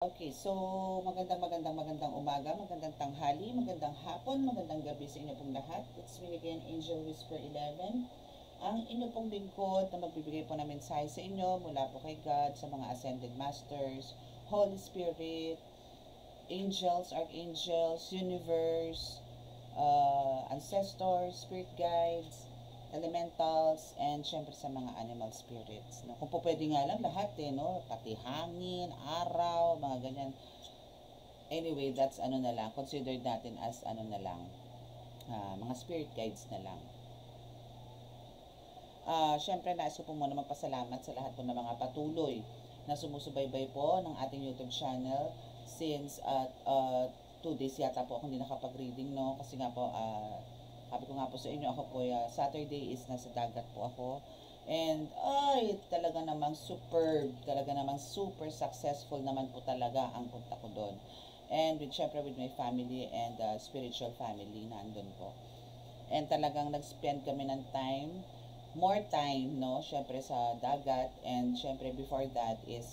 Okay, so magandang umaga, magandang tanghali, magandang hapon, magandang gabi sa inyo pong lahat. It's me again, Angel Whisper 11. Ang inyo pong lingkod na magbibigay po ng mensahe sa inyo mula po kay God, sa mga Ascended Masters, Holy Spirit, Angels, Archangels, Universe, Ancestors, Spirit Guides, Elementals, and syempre sa mga animal spirits. No? Kung po pwede nga lang lahat no? Pati hangin, araw, mga ganyan. Anyway, that's ano na lang, considered natin as ano na lang, mga spirit guides na lang. Syempre, nais ko po muna magpasalamat sa lahat po ng mga patuloy na sumusubaybay po ng ating YouTube channel since 2 days yata po ako hindi nakapag-reading, no? Kasi nga po, sabi ko nga po sa inyo, ako po, Saturday is nasa dagat po ako. And, ay, talaga namang superb, talaga namang super successful naman po talaga ang punta ko doon. And syempre with my family and spiritual family, nandun po. And talagang nag-spend kami ng time, more time, no? Syempre sa dagat. And syempre before that is,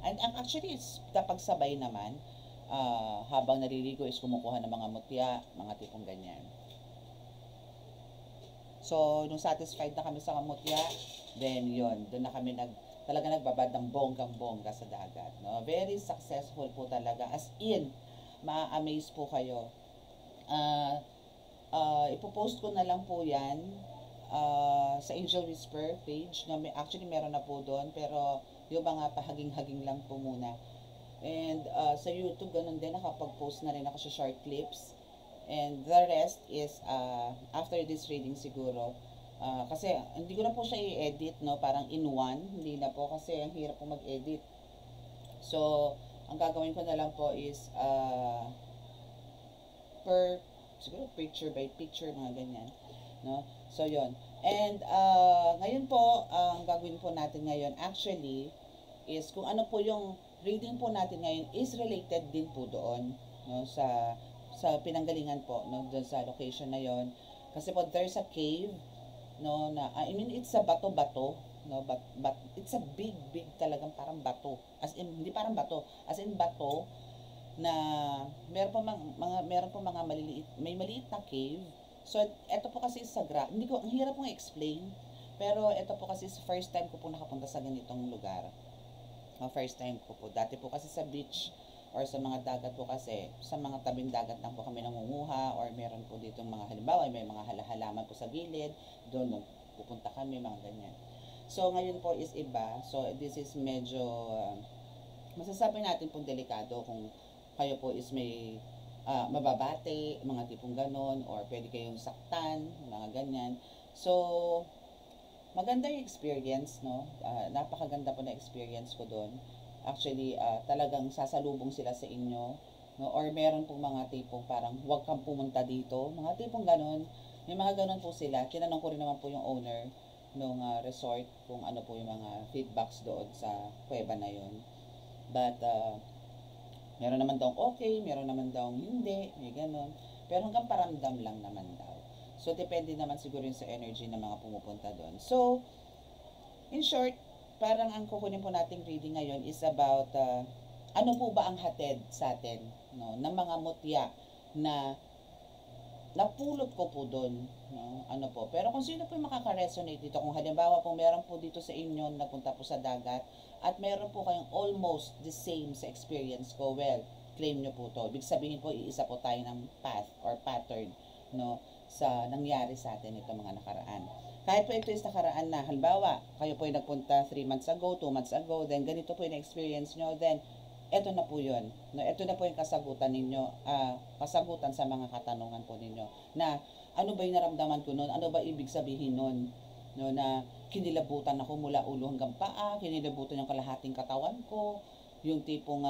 and actually it's kapag sabay naman, habang naliligo is kumukuha ng mga mutya, mga tipong ganyan. So, nung satisfied na kami sa kamutya, then yun, doon na kami talaga nagbabad ng bonggang-bongga sa dagat. No? Very successful po talaga. As in, ma-amaze po kayo. Ipopost ko na lang po yan sa Angel Whisper page. No? Actually, meron na po doon, pero yung mga pahaging-haging lang po muna. And sa YouTube, ganun din, nakapag-post na rin ako sa short clips. And the rest is after this reading siguro. Kasi hindi ko na po siya i-edit, no? Parang in one. Hindi na po kasi ang hirap po mag-edit. So, ang gagawin ko na lang po is siguro picture by picture, mga ganyan. No? So, yon. And ngayon po, ang gagawin po natin ngayon actually is kung ano po yung reading po natin ngayon is related din po doon, no, sa pinanggalingan po, no, doon sa location na yon. Kasi po there's a cave, no, na I mean it's a bato-bato, no, but it's a big talagang parang bato. As in hindi parang bato, as in bato na meron po mga maliliit, may maliit na cave. So ito po kasi hindi ko ang hirap pong explain. Pero ito po kasi first time ko po nakapunta sa ganitong lugar. First time ko po. Dati po kasi sa beach or sa mga dagat po kasi, sa mga tabing dagat lang po kami nangunguha or meron po dito mga halimbawa, may mga halaman po sa gilid, doon pupunta kami, mga ganyan. So, ngayon po is iba. So, this is medyo, masasabi natin pong delikado kung kayo po is may mababate, mga tipong ganon, or pwede kayong saktan, mga ganyan. So, maganda yung experience, no? Napakaganda po na experience ko doon. Actually, talagang sasalubong sila sa inyo, no? Or meron pong mga tipong parang huwag kang pumunta dito, mga tipong ganon. May mga ganon po sila. Tinanong ko rin naman po yung owner ng resort kung ano po yung mga feedbacks doon sa kuweba na yun. But, meron naman daw okay, meron naman daw hindi, may ganon. Pero hanggang paramdam lang naman daw. So, depende naman siguro yun sa energy ng mga pumupunta doon. So, in short, parang ang kukunin po nating reading ngayon is about ano po ba ang hatid sa atin, no, ng mga mutya na napulot ko po doon, no, ano po. Pero kung sino po yung makaka-resonate dito, kung halimbawa po meron po dito sa inyo napunta po sa dagat at meron po kayong almost the same sa experience ko, well, claim nyo po to. Ibig sabihin po, iisa po tayo ng path or pattern, no, sa nangyari sa atin ito mga nakaraan. Kahit po ito is nakaraan na, halimbawa, kayo po yung nagpunta 3 months ago, 2 months ago, then ganito po yung experience nyo, then eto na po yun. No, eto na po yung kasagutan ninyo, kasagutan sa mga katanungan po ninyo. Na ano ba yung naramdaman ko noon? Ano ba ibig sabihin noon? No, na kinilabutan ako mula ulo hanggang paa, kinilabutan yung kalahating katawan ko, yung tipong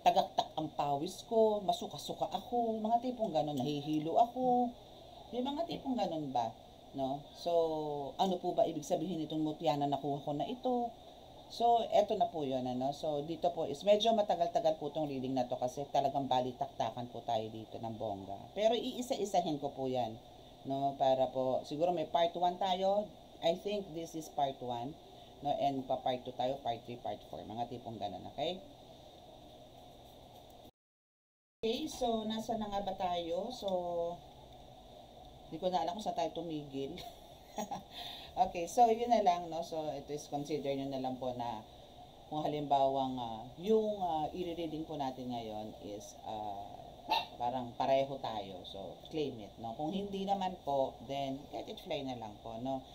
tagaktak ang pawis ko, masuka-suka ako, mga tipong ganon, nahihilo ako, yung mga tipong ganon ba, no? So, ano po ba ibig sabihin itong mutya na nakuha ko na ito? So, eto na po yun, ano? So, dito po is medyo matagal-tagal po itong reading na to kasi talagang balitaktakan po tayo dito ng bongga. Pero iisa-isahin ko po yan, no? Para po, siguro may part 1 tayo. I think this is part 1, no? And pa part 2 tayo, part 3, part 4, mga tipong ganun, okay? Okay, so nasa na nga ba tayo? So, hindi ko na alam kung saan tayo tumigil. Okay, so yun na lang, no? So, ito is consider nyo na lang po na kung halimbawang yung i-reading po natin ngayon is parang pareho tayo. So, claim it, no? Kung hindi naman po, then let it fly na lang po, no?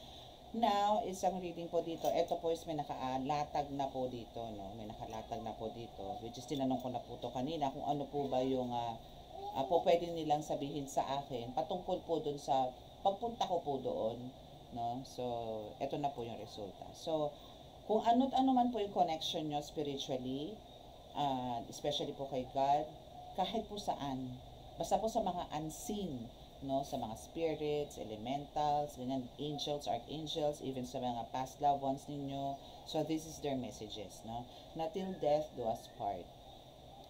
Now, isang reading po dito. Ito po is may nakalatag na po dito, no? May nakalatag na po dito. Which is tinanong ko na po to kanina kung ano po ba yung po pwede nilang sabihin sa akin patungkol po dun sa pagpunta ko po doon, no? So, ito na po yung resulta. So, kung ano man po yung connection nyo spiritually, especially po kay God, kahit po saan, basta po sa mga unseen, no, sa mga spirits, elementals, ganyan, angels, archangels, even sa mga past loved ones ninyo. So this is their messages, no, na till death do us part.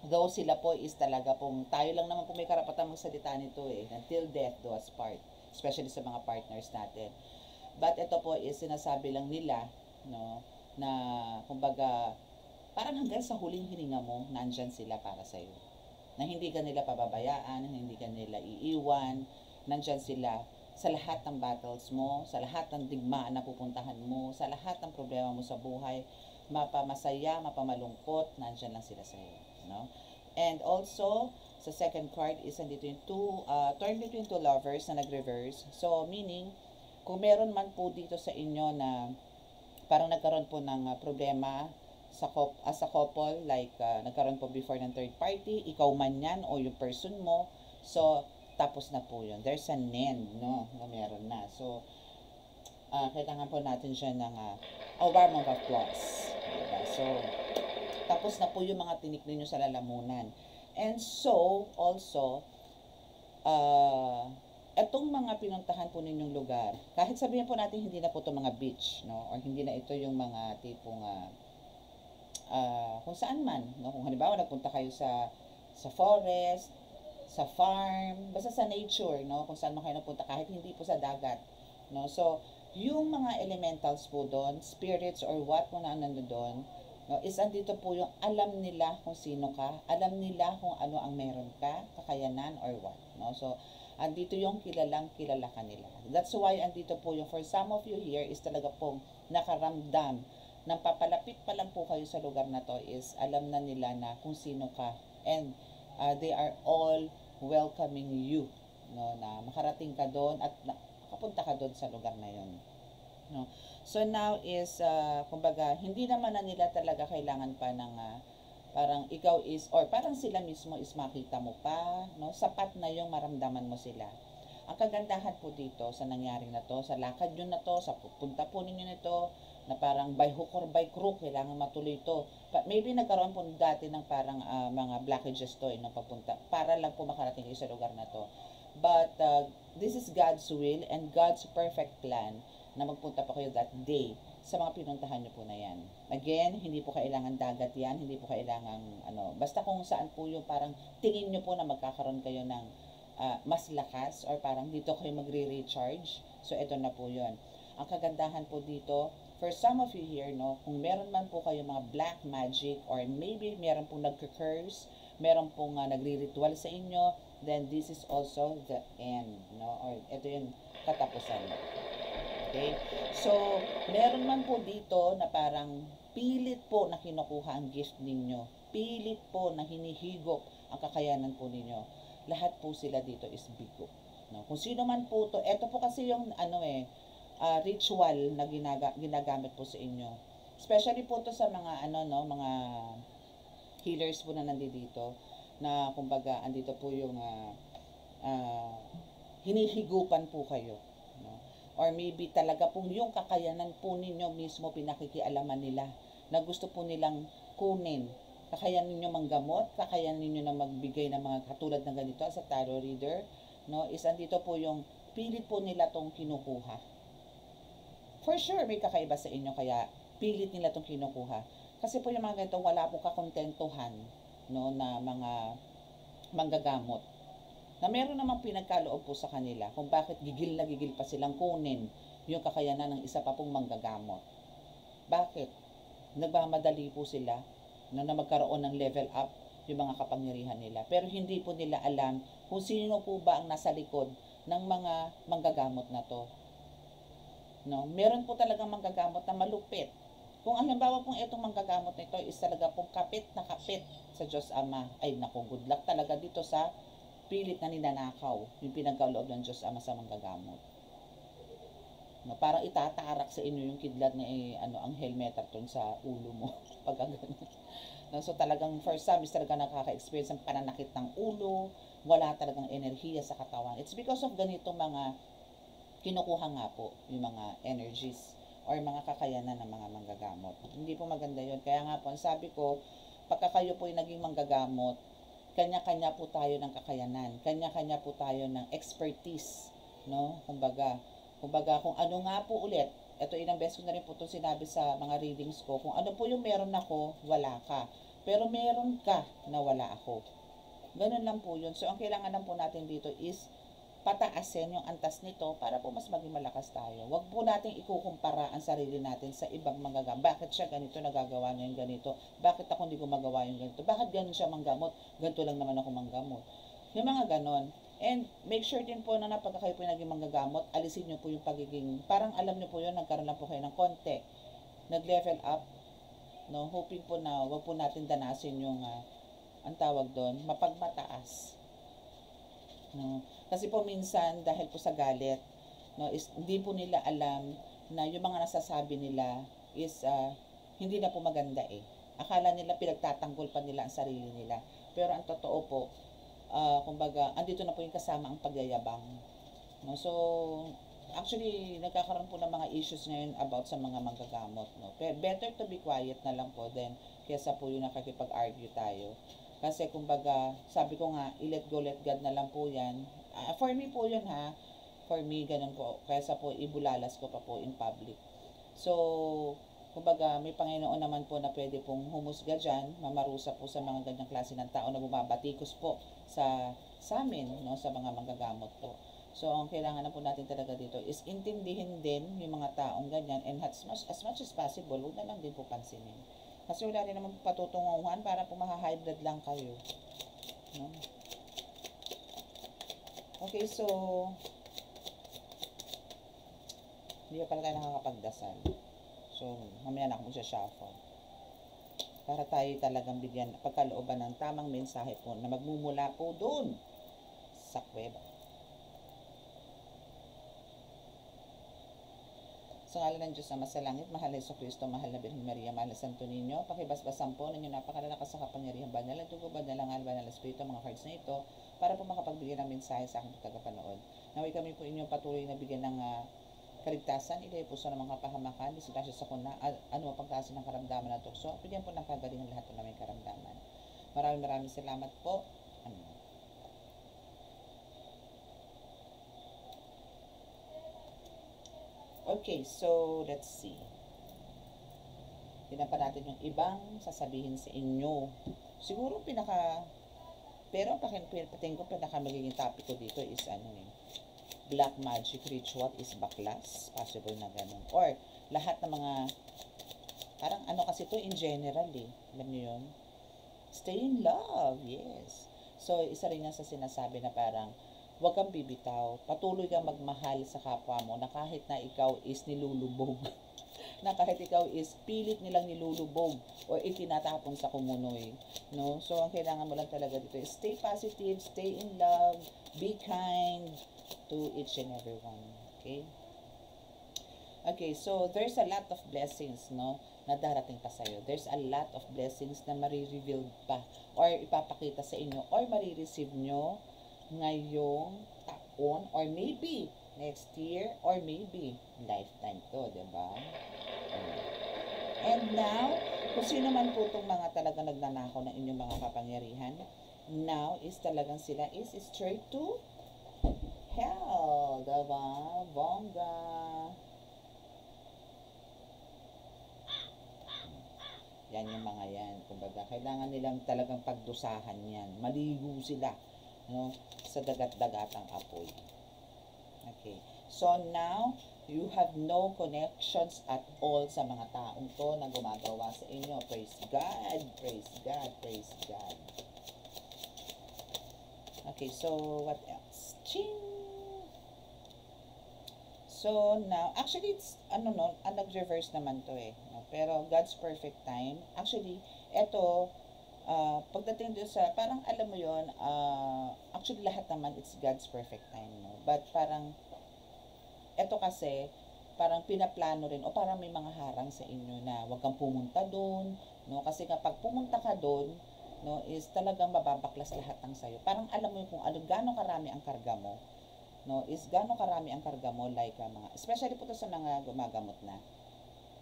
Though sila po is talaga pong, tayo lang naman po may karapatan magsalita nito until death do us part, especially sa mga partners natin. But ito po is sinasabi lang nila, no, na kumbaga parang hanggang sa huling hininga mo, nandyan sila para sa'yo, na hindi ka nila pababayaan, na hindi ka nila iiwan, nandyan sila sa lahat ng battles mo, sa lahat ng digmaan na pupuntahan mo, sa lahat ng problema mo sa buhay, mapamasaya, mapamalungkot, nandyan lang sila sa'yo, no? And also, sa second card is andito yung turn between two lovers na nag-reverse. So, meaning, kung meron man po dito sa inyo na parang nagkaroon po ng problema as a couple, like nagkaroon po before ng third party, ikaw man yan o yung person mo, so tapos na po yun. There's an end, no, na meron na. So, kailangan po natin siya ng warm of applause. Diba? So, tapos na po yung mga tinik ninyo sa lalamunan. And so, also, etong mga pinuntahan po ninyong lugar, kahit sabihin po natin hindi na po ito mga beach, no, or hindi na ito yung mga tipong kung saan man, no? Kung halimbawa nagpunta kayo sa forest, sa farm, basta sa nature, no? Kung saan man kayo napunta, kahit hindi po sa dagat, no? So, yung mga elementals po doon, spirits or what mo na nando doon, no, is andito po yung alam nila kung sino ka, alam nila kung ano ang meron ka, kakayanan or what, no? So, andito yung kilalang kilala ka nila. That's why andito po yung, for some of you here, is talaga pong nakaramdam nang papalapit pa lang po kayo sa lugar na to is alam na nila na kung sino ka, and they are all welcoming you, no, na makarating ka doon at makapunta ka doon sa lugar na yon, no. So now is kumbaga hindi naman na nila talaga kailangan pa ng parang ikaw is, or parang sila mismo is makita mo pa, no, sapat na yung maramdaman mo sila. Ang kagandahan po dito sa nangyari na to, sa lakad nyo na to, sa pupunta po ninyo nito, na parang by hook or by crook, kailangan matuloy ito. Maybe nagkaroon po dati ng parang mga blockages to ng pagpunta, para lang po makarating kayo sa lugar na to. But this is God's will and God's perfect plan na magpunta pa kayo that day sa mga pinuntahan nyo po na yan. Again, hindi po kailangan dagat yan, hindi po kailangan basta kung saan po yung parang tingin nyo po na magkakaroon kayo ng mas lakas, or parang dito kayo magre-recharge. So, ito na po yun. Ang kagandahan po dito, for some of you here, no, kung meron man po kayo mga black magic, or maybe meron pong nagka-curse, meron pong nagre-ritual sa inyo, then this is also the end, no, or ito yung katapusan. Okay? So, meron man po dito na parang pilit po na kinukuha ang gift ninyo. Pilit po na hinihigop ang kakayanan po ninyo. Lahat po sila dito is bigo. No? Kung sino man po to, ito po kasi yung ritual na ginagamit po sa inyo. Especially po to sa mga mga healers po na nandito, na kumbaga andito po yung hinihigupan po kayo, no? Or maybe talaga pong yung kakayanan po ninyo mismo pinakikialaman nila, na gusto po nilang kunin. Kakayanan ninyo manggamot, kakayanan ninyo na magbigay ng mga katulad ng ganito sa tarot reader, no? Is andito po yung pilit po nila tong kinukuha. For sure may kakaiba sa inyo, kaya pilit nila tong kinukuha. Kasi po yung mga ganito wala pong kakontentuhan, no, na mga manggagamot, na meron namang pinagkaloob po sa kanila kung bakit gigil na gigil pa silang kunin yung kakayanan ng isa pa pong manggagamot. Bakit? Nagmamadali po sila na magkaroon ng level up yung mga kapangyarihan nila. Pero hindi po nila alam kung sino po ba ang nasa likod ng mga manggagamot na to. No? Meron po talagang manggagamot na malupit. Kung halimbawa pong itong manggagamot nito is talaga pong kapit na kapit sa Diyos Ama, ay naku, good luck talaga dito sa pilit na ninanakaw yung pinagkaloob ng Diyos Ama sa manggagamot. No, parang itatarak sa inyo yung kidlat ni Anghel Metatron sa ulo mo. Pag ganun. No, so talagang first time is talaga nakaka-experience ng pananakit ng ulo, wala talagang enerhiya sa katawan. It's because of ganitong mga kinukuha nga po yung mga energies or mga kakayanan ng mga manggagamot. Hindi po maganda yun. Kaya nga po, sabi ko, pagka kayo po yung naging manggagamot, kanya-kanya po tayo ng kakayanan. Kanya-kanya po tayo ng expertise. No? Kumbaga, kung ano nga po ulit, ito ilang beses ko na rin po itong sinabi sa mga readings ko, kung ano po yung meron ako, wala ka. Pero meron ka na wala ako. Ganun lang po yun. So, ang kailangan lang po natin dito is pataasin yung antas nito para po mas maging malakas tayo. Huwag po natin ikukumpara ang sarili natin sa ibang manggagamot. Bakit siya ganito, nagagawa niya yung ganito? Bakit ako hindi ko magawa yung ganito? Bakit ganun siya manggamot? Ganito lang naman ako manggamot. Yung mga ganon. And make sure din po na napagka kayo po yung naging manggagamot, alisin nyo po yung pagiging, parang alam nyo po yun, nagkaroon lang po kayo ng konti. Nag-level up. No? Hoping po na huwag po natin danasin yung, ang tawag doon, mapagmataas. No? Kasi po minsan dahil po sa galit, no, is hindi po nila alam na yung mga nasasabi nila is hindi na po maganda eh. Akala nila pinagtatanggol pa nila ang sarili nila. Pero ang totoo po, kumbaga, andito na po yung kasama ang pagyayabang. No? So, actually, nagkakaroon po ng mga issues ngayon about sa mga manggagamot. No? Pero better to be quiet na lang po din kesa po yung nakakipag-argue tayo. Kasi kumbaga, sabi ko nga, i-let go, let God na lang po yan. For me po yun ha. For me, ganun po. Kaysa po, ibulalas ko pa po in public. So, kumbaga, may Panginoon naman po na pwede pong humusga dyan, mamarusa po sa mga ganyang klase ng tao na bumabatikos po sa amin, no, sa mga manggagamot po. So, ang kailangan na po natin talaga dito is intindihin din yung mga taong ganyan and as much as possible, huwag na lang din po pansinin. Kasi wala rin naman patutunguhan para po maha-hybrid lang kayo. No? Okay, so, hindi pa pala tayo nakakapagdasal. So, mamaya na ako magsha-shuffle. Para tayo talagang bigyan, pagkalooban ng tamang mensahe po na magmumula po doon sa kuweba. Sa ngalan ng Diyos na sa langit, mahal na Kristo, mahal na Birhen Maria, mahal na Santo Niño, pakibasbasan po ninyo napakalalakas sa kapangyarihan, banal na dugo, banal ang alba, banal na Espiritu, mga cards na ito, para po makapagbigay ng mensahe sa aking tagapanood. Naway kami po inyong patuloy na bigyan ng kaligtasan, ilay po sa mga kapahamakan, disgrasya sa kuna, ano pagkasin ng karamdaman na tukso, bigyan po ng kagalingan lahat na may karamdaman. Maraming salamat po. Amen. Okay, so let's see. Tingnan pa natin yung ibang sasabihin sa inyo. Siguro pero pating ko magiging topic ko dito is black magic ritual is baklas. Possible na ganun. Or lahat ng mga, parang kasi to in general eh. Alam niyo yun? Stay in love, yes. So, isa rin yan sa sinasabi na parang, huwag kang bibitaw. Patuloy kang magmahal sa kapwa mo na kahit na ikaw is nilulubog. Na kahit ikaw is pilit nilang nilulubog or itinatapon sa kumunoy. No? So, ang kailangan mo lang talaga dito is stay positive, stay in love, be kind to each and every one. Okay? Okay, so there's a lot of blessings, no, na darating pa sa'yo. There's a lot of blessings na marireveal pa or ipapakita sa inyo or marireceive nyo ngayong taon or maybe next year or maybe lifetime to, diba? And now, kung sino man po itong mga talagang nagnanakaw ng inyong mga kapangyarihan, now is talagang sila is straight to hell, diba? Bongga. Yan yung mga yan. Kumbaga, kailangan nilang talagang pagdusahan yan. Maligo sila, no, sa dagat-dagatang apoy. Okay. So now, you have no connections at all sa mga taong to na gumagawa sa inyo. Praise God, praise God, praise God. Okay, so what else? Ching! So now, actually it's ano no, nag-reverse naman to eh. No? Pero God's perfect time. Actually, eto pagdating doon sa parang alam mo 'yon, actually lahat naman it's God's perfect time, no. But parang eto kasi parang pinaplano rin o parang may mga harang sa inyo na wag kang pumunta doon, no? Kasi kapag pumunta ka doon, no, is talagang mababaklas lahat ng sayo. Parang alam mo kung ano gaano karami ang karga mo, no, is gaano karami ang karga mo like mga especially po to sa mga gumagamot na,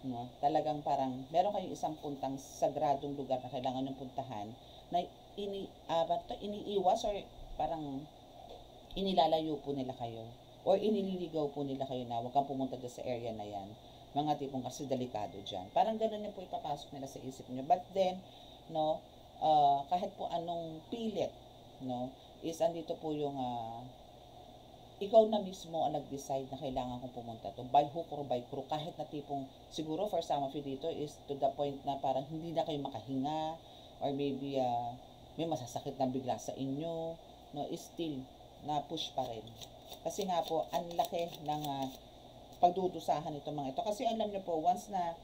no, talagang parang meron kayong isang puntang sagradong lugar na kailangan yung puntahan na iniiwas or parang inilalayo po nila kayo or inililigaw po nila kayo na huwag kang pumunta dyan sa area na yan, mga tipong kasi delikado dyan, parang ganun yung po ipapasok nila sa isip nyo. But then, no, kahit po anong pilit, no, is andito po yung ikaw na mismo ang nag-decide na kailangan kong pumunta to by hook or by crook, kahit na tipong siguro for some of you dito is to the point na parang hindi na kayo makahinga or maybe may masasakit na bigla sa inyo, no, is still na push pa rin kasi nga po ang laki ng pagdudusahan itong mga ito. Kasi alam niyo po once na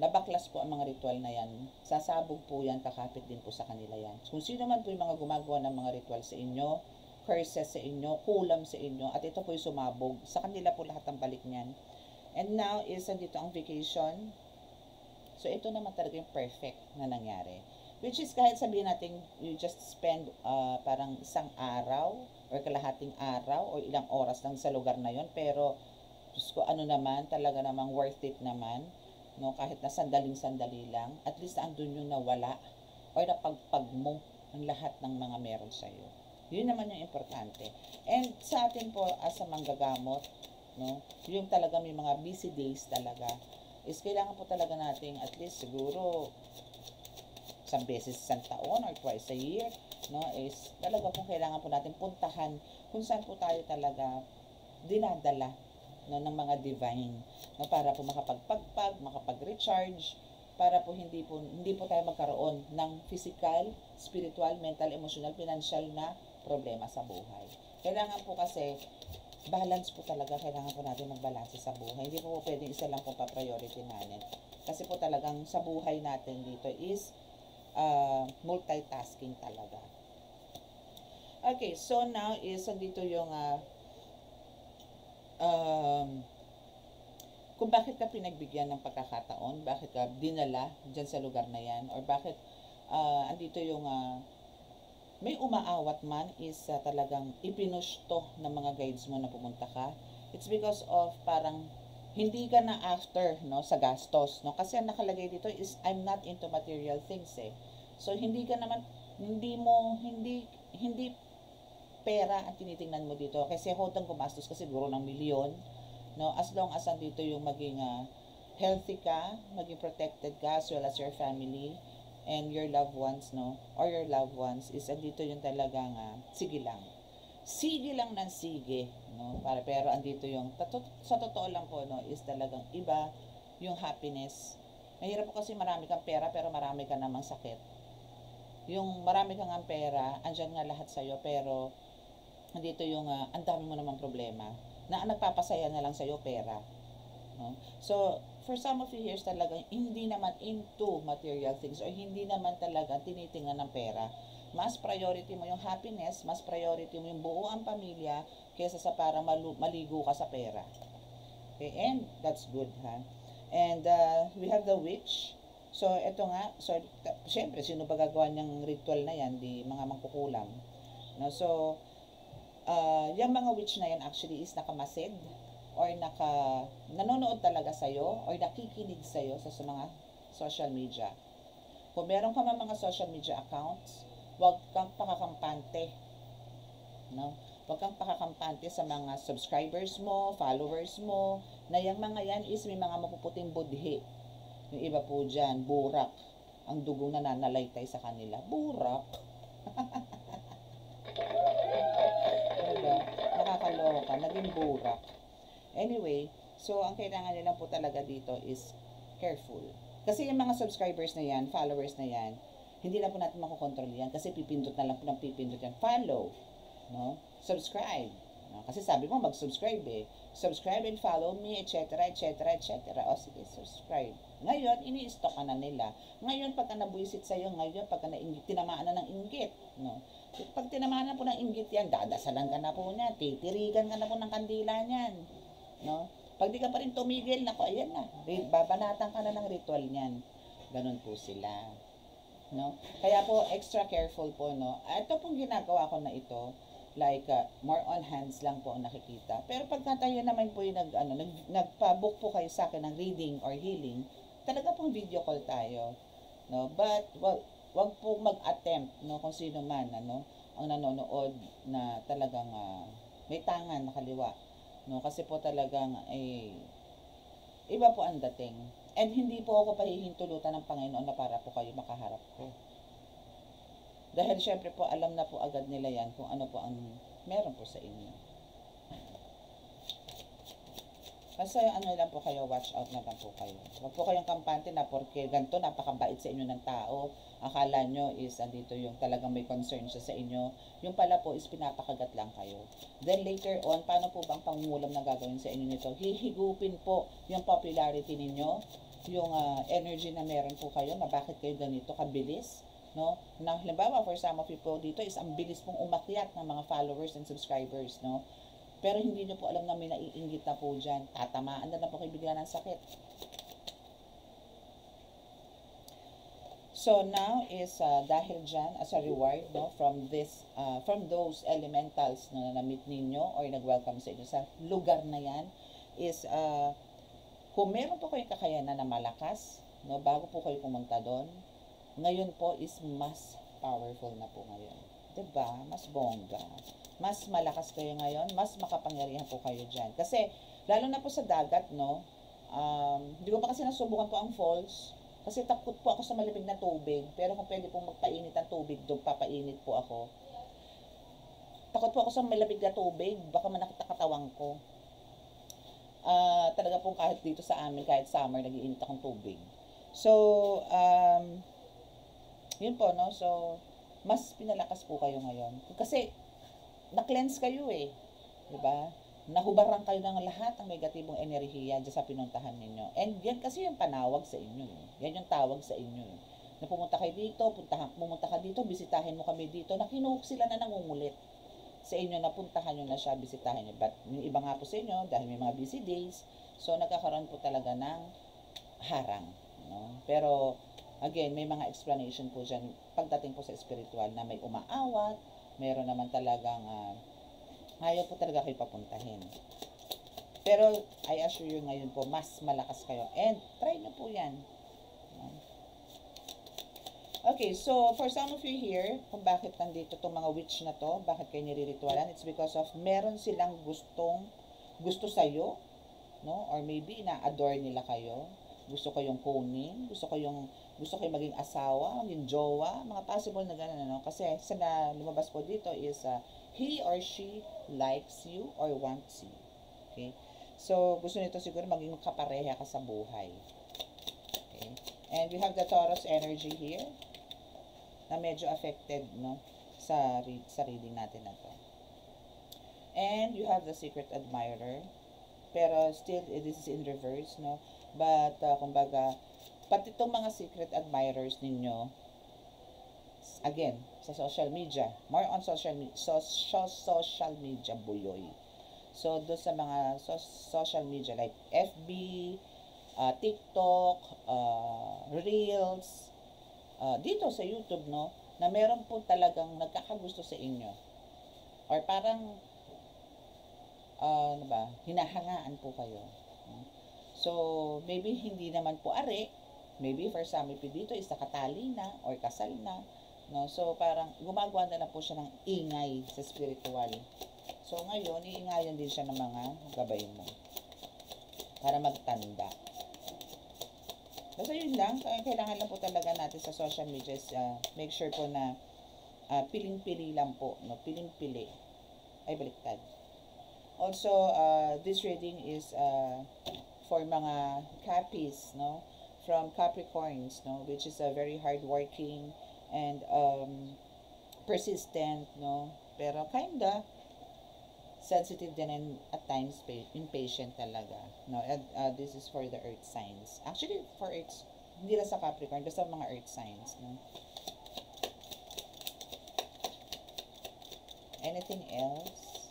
nabaklas po ang mga ritual na yan, sasabog po yan, kakapit din po sa kanila yan. Kung sino man po yung mga gumagawa ng mga ritual sa inyo, curses sa inyo, kulam sa inyo, at ito po yung sumabog, sa kanila po lahat ang balik niyan. And now is dito ang vacation. So ito naman talaga yung perfect na nangyari. Which is kahit sabihin natin you just spend parang isang araw or kalahating araw or ilang oras lang sa lugar na yon, pero Diyos ko, ano naman, talaga namang worth it naman, no, kahit na sandaling-sandali lang, at least andun yung nawala or napagpag mo ang lahat ng mga meron sa'yo. Yun naman yung importante. And sa atin po, as a manggagamot, no, yung talaga may mga busy days talaga, is kailangan po talaga nating at least siguro isang beses isang taon or twice a year, no, is talaga po kailangan po natin puntahan kung saan po tayo talaga dinadala, no, ng mga divine, no, para po makapagpagpag, makapag-recharge, para po hindi po tayo magkaroon ng physical, spiritual, mental, emotional, financial na problema sa buhay. Kailangan po kasi balance po talaga, kailangan po natin magbalanse sa buhay. Hindi po pwedeng isa lang po pa-priority natin. Kasi po talagang sa buhay natin dito is multitasking talaga. Okay, so now is dito yung kung bakit ka pinagbigyan ng pagkakataon, bakit ka dinala dyan sa lugar na yan, or bakit andito yung may umaawat man is talagang ipinush to ng mga guides mo na pumunta ka. It's because of parang hindi ka na after, no, sa gastos, no, kasi ang nakalagay dito is I'm not into material things eh. So hindi ka naman hindi pera ang tinitingnan mo dito, kasi hotang gumastos ka siguro ng milyon, no, as long as andito yung maging healthy ka, maging protected ka, as well as your family and your loved ones, no, or your loved ones, is andito yung talagang sige lang ng sige, no, pero andito yung sa totoo lang po, no, is talagang iba yung happiness. Mahirap po kasi marami kang pera pero marami ka namang sakit. Yung marami kang pera, andyan nga lahat sa'yo, pero andito yung ang dami mo namang problema na ang nagpapasaya na lang sa'yo pera, no? So for some of you here talagang hindi naman into material things or hindi naman talaga tinitingnan ng pera. Mas priority mo yung happiness, mas priority mo yung buo ang pamilya kaysa sa parang maligo ka sa pera. Okay, and that's good, ha? And we have the witch. So ito nga, so syempre sino ba gagawa ng ritual na yan, di mga mangkukulam, no? So yung mga witch na yan actually is nakamasid or nanonood talaga sa'yo or nakikinig sa'yo sa mga social media. Kung meron ka mga social media accounts, huwag kang pakakampante, no? Huwag kang pakakampante sa mga subscribers mo, followers mo, na yung mga yan is may mga mapuputing budhi. Yung iba po dyan, burak. Ang dugong na nanalaytay sa kanila. Burak. Diba? Nakakaloka. Naging burak. Anyway, so ang kailangan nila po talaga dito is careful. Kasi yung mga subscribers na yan, followers na yan, Hindi na po natin makokontrol yan kasi pipindot na lang po ng pipindot yan. Follow, no? Subscribe. No? Kasi sabi mo mag-subscribe eh. Subscribe and follow me, etc., etc., etc. O sige, subscribe. Ngayon, ini-stalk ka na nila. Ngayon, pagka nabuisit sa'yo, ngayon, pagka tinamaan na ng inggit, no? Pag tinamaan na po ng inggit yan, dadasalan ka na po niyan, titirigan ka na po ng kandila niyan, no? Pag di ka pa rin tumigil, nako, ayan na, babanatan ka na ng ritual niyan. Ganun po sila, no? Kaya po, extra careful po, no? Ito pong ginagawa ko na ito, like, more on hands lang po ang nakikita. Pero pagka tayo naman po yung nagpa-book po kayo sa akin ng reading or healing, talaga pong video call tayo, no? But, wag po mag-attempt, no, kung sino man, ano, ang nanonood na talagang may tangan na kaliwa, no, kasi po talagang iba po ang dating. And hindi po ako pahihintulutan ng Panginoon na para po kayo makaharap ko. Dahil syempre po alam na po agad nila yan kung ano po ang meron po sa inyo. Kasi ano lang po kayo, watch out na lang po kayo. Huwag po kayong kampante na porque ganito, napakabait sa inyo ng tao. Akala nyo is andito yung talagang may concern siya sa inyo. Yung pala po is pinapakagat lang kayo. Then later on, paano po bang pangungulam na gagawin sa inyo nito? Hihigupin po yung popularity ninyo, yung energy na meron po kayo, na bakit kayo ganito kabilis. No? Na halimbawa, for some of people dito is ang bilis pong umakyat ng mga followers and subscribers, no? Pero hindi nyo po alam na may naiinggit na po dyan. Tatamaan na po kayo bigla ng sakit. So now is dahil dyan as a reward, no, from those elementals na na-meet ninyo or nag-welcome sa inyo sa lugar na yan is kung meron po kayong kakayanan na malakas, no, bago po kayo pumunta doon, ngayon po is mas powerful na po ngayon. Diba? Mas bongga. Mas malakas kayo ngayon, mas makapangyarihan po kayo dyan. Kasi, lalo na po sa dagat, no, hindi ko pa kasi nasubukan po ang falls, kasi takot po ako sa malamig na tubig, pero kung pwede pong magpainit ang tubig, doon papainit po ako. Takot po ako sa malamig na tubig, baka manakit ang katawan ko. Talaga po kahit dito sa amin, kahit summer, nag-iinit akong tubig. So, yun po, no, so, mas pinalakas po kayo ngayon. Kasi, na-cleanse kayo eh. Diba? Nahubaran kayo ng lahat ng negatibong enerhiya dyan sa pinuntahan ninyo. And yan kasi yung panawag sa inyo. Yan yung tawag sa inyo. Na pumunta kayo dito, pumunta ka dito, bisitahin mo kami dito. Nakinuhok sila na nangungulit sa inyo, napuntahan nyo na siya, bisitahin nyo. But yung iba nga po sa inyo, dahil may mga busy days, so nagkakaroon po talaga ng harang. No? Pero, again, may mga explanation po dyan pagdating po sa spiritual na may umaawat, meron naman talagang ayaw po talaga kayo papuntahin. Pero I assure you ngayon po, mas malakas kayo. And try nyo po yan. Okay, so for some of you here, kung bakit nandito itong mga witch na to, bakit kayo niliritualan, it's because of meron silang gusto sa'yo, no? Or maybe na-adore nila kayo. Gusto kayong kunin, gusto kayong maging asawa, maging jowa, mga possible na gano'n, no? Kasi sa na lumabas po dito is he or she likes you or wants you. Okay? So, gusto nito siguro maging kapareha ka sa buhay. Okay? And we have the Taurus energy here na medyo affected, no, sa reading natin na to. And you have the secret admirer, pero still this is in reverse, no? But kumbaga, pati itong mga secret admirers ninyo, again, sa social media, more on social media buyoy. So doon sa mga social media like FB, TikTok, Reels, dito sa YouTube, no, na meron po talagang nagkakagusto sa inyo. Or parang, ano ba, hinahangaan po kayo. So, maybe hindi naman po are, maybe for some of you dito is nakatali na or kasal na, no? So, parang gumagawa na lang po siya ng ingay sa spiritual. So, ngayon, iingayan din siya ng mga gabay mo para magtanda. Basta yun lang, kailangan lang po talaga natin sa social media is, make sure po na piling-pili lang po, no? Piling-pili. Ay, baliktad. Also, this reading is for mga Capis, no? From Capricorns, no? Which is a very hardworking, and persistent, no? Pero kinda sensitive din and at times impatient talaga, no? And this is for the earth signs. Actually, for earth, hindi lang sa Capricorn, basta mga earth signs, no? Anything else?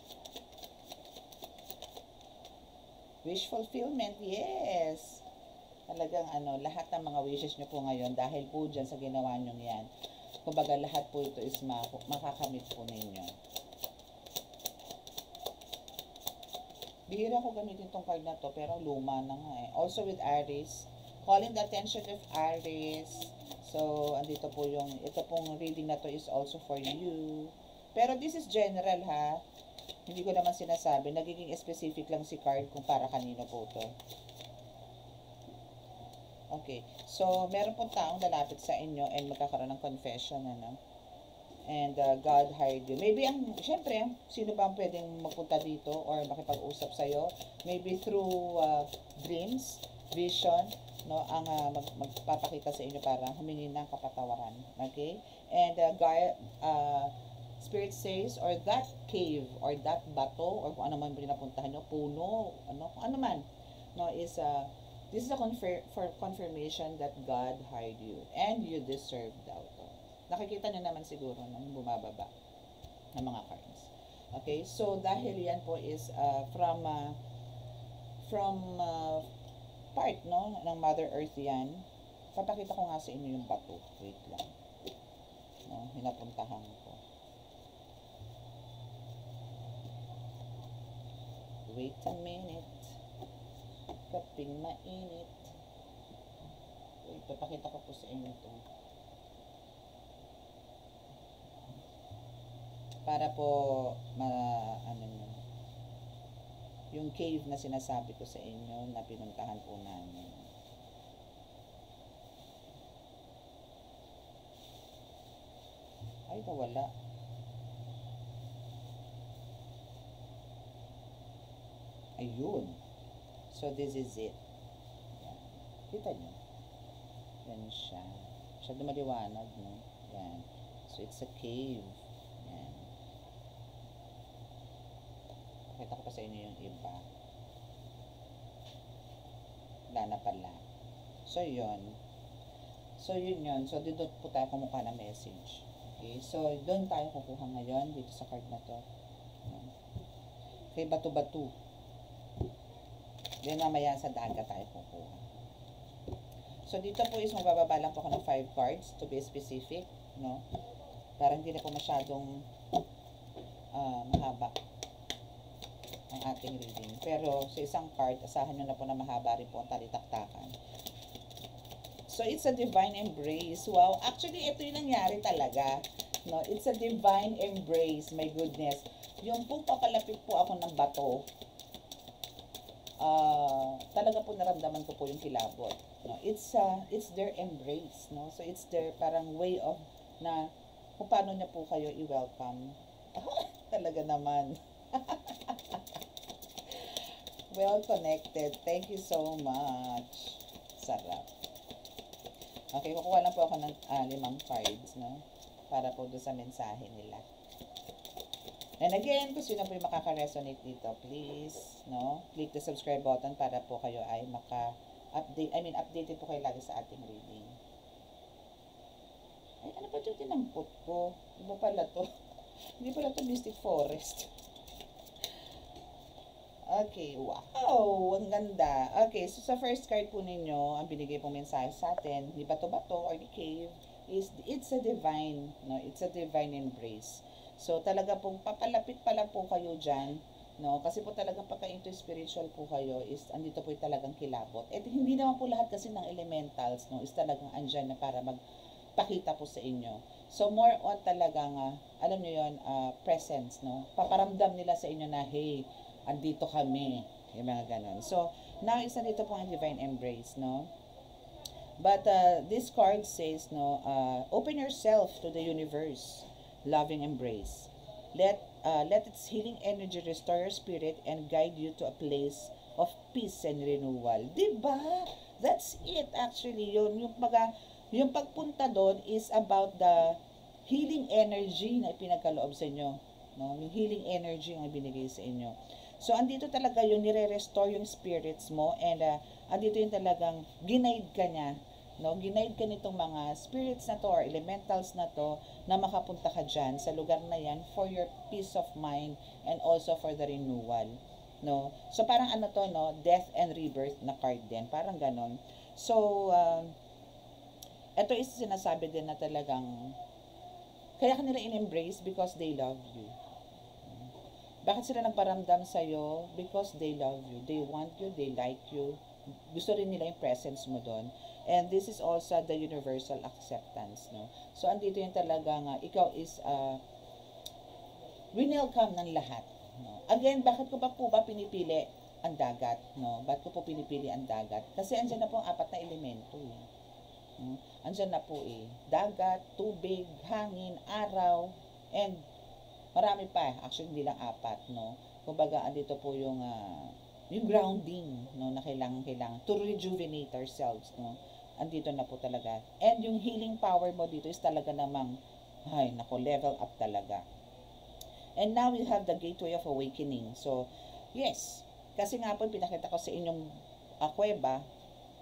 Wish fulfillment, yes. Talagang lahat ng mga wishes nyo po ngayon, dahil po dyan sa ginawa nyo yan, kumbaga lahat po ito is makakamit po ninyo. Bihira ko gamitin tong card na to, pero luma na nga eh. Also with Aries, calling the attention of Aries. So, andito po ito pong reading na to is also for you. Pero this is general ha. Hindi ko naman sinasabi. Nagiging specific lang si card kung para kanino po to. Okay. So, meron pong taong lalapit sa inyo and magkakaroon ng confession, And God hired you. Maybe syempre, sino ba ang pwedeng magpunta dito or makipag-usap sa'yo? Maybe through dreams, vision, no, ang magpapakita sa inyo para humingi ng kapatawaran. Okay? And God, Spirit says, or that cave, or that bato, or kung ano man pinapuntahan nyo, puno, kung ano man, no, is, this is a confirmation that God hired you, and you deserve daw to. Nakikita nyo naman siguro nang bumababa ng mga cards. Okay, so dahil yan po is from part, no, ng Mother Earth yan, papakita ko nga sa inyo yung bato. Wait lang. No, hinapuntahan ko. Wait a minute. Kaping mainit. Wait, papakita ko po sa inyo ito. Para po, yung cave na sinasabi ko sa inyo na pinuntahan po namin. Ay, nawala. Ayun. So, this is it. Yan. Kita nyo? Yan siya. Siya maliwanag, no? Yan. So, it's a cave. Yan. Pakita ko pa sa inyo yung iba. Wala na pala. So, yun. So, yun. So, dito po tayo kumuha ng message. Okay? So, doon tayo kukuha ngayon dito sa card na to. Okay, bato-bato. Then mamaya sa dagat tayo kukuha. So dito po is magbababa lang po ako ng 5 cards to be specific, no? Para hindi na po masyadong mahaba ang ating reading. Pero sa isang card, asahan nyo na po na mahaba rin po ang talitaktakan. So it's a divine embrace. Wow, actually ito yung nangyari talaga, no? It's a divine embrace, my goodness. Yung po papalapit po ako ng bato, talaga po naramdaman ko po yung kilabot, no? It's their embrace, no? So it's their parang way of na kung paano niya po kayo i-welcome. Talaga naman. Well connected. Thank you so much. Sarap. Okay, kukuha lang po ako ng 5 cards, no? Para po doon sa mensahe nila. And again, kung sino po yung makaka-resonate dito, please, no, click the subscribe button para po kayo ay updated po kayo lagi sa ating reading. Ay, ano pa ito tinampot ko? Iba pala to. Hindi pala to Mystic Forest. Okay, wow, ang ganda. Okay, so sa first card po ninyo, ang binigay pong mensahe sa atin, di bato-bato or the cave, is it's a divine, no, it's a divine embrace. So, talaga pong papalapit pala po kayo dyan, no? Kasi po talagang pagka-into spiritual po kayo is, andito po yung talagang kilabot. At hindi naman po lahat kasi ng elementals, no? Is talagang andyan na para magpakita po sa inyo. So, more on talagang, alam nyo yun, presence, no? Paparamdam nila sa inyo na, hey, andito kami. Yung mga ganon. So, now is nandito po ang divine embrace, no? But, this card says, no, open yourself to the universe. Loving embrace. Let its healing energy restore your spirit and guide you to a place of peace and renewal. Diba? That's it actually. Yung Yung pagpunta doon is about the healing energy na ipinagkaloob sa inyo. No? Yung healing energy ang ibinigay sa inyo. So, andito talaga yung nire-restore yung spirits mo and andito yung talagang ginaid ka niya. No? Ginaid ka nitong mga spirits na to or elementals na to na makapunta ka dyan sa lugar na yan for your peace of mind and also for the renewal. No? So, parang ano to, no? Death and rebirth na card din. Parang ganon. So, ito is sinasabi din na talagang kaya kanila in-embrace because they love you. Bakit sila nagparamdam sa'yo? Because they love you. They want you, they like you. Gusto rin nila yung presence mo doon. And this is also the universal acceptance. No? So, andito yung talagang ikaw is winelcome ng lahat. No? Again, bakit ko pa po ba pinipili ang dagat? No? Bakit ko po pinipili ang dagat? Kasi andyan na po ang 4 na elemento. Andyan na po dagat, tubig, hangin, araw, and marami pa. Actually, hindi lang 4, no? Kumbaga, andito po yung grounding, no, na kailangan to rejuvenate ourselves, no? Andito na po talaga. And yung healing power mo dito is talaga namang, level up talaga. And now we have the gateway of awakening. So, yes, kasi nga po, pinakita ko sa inyong kuweba,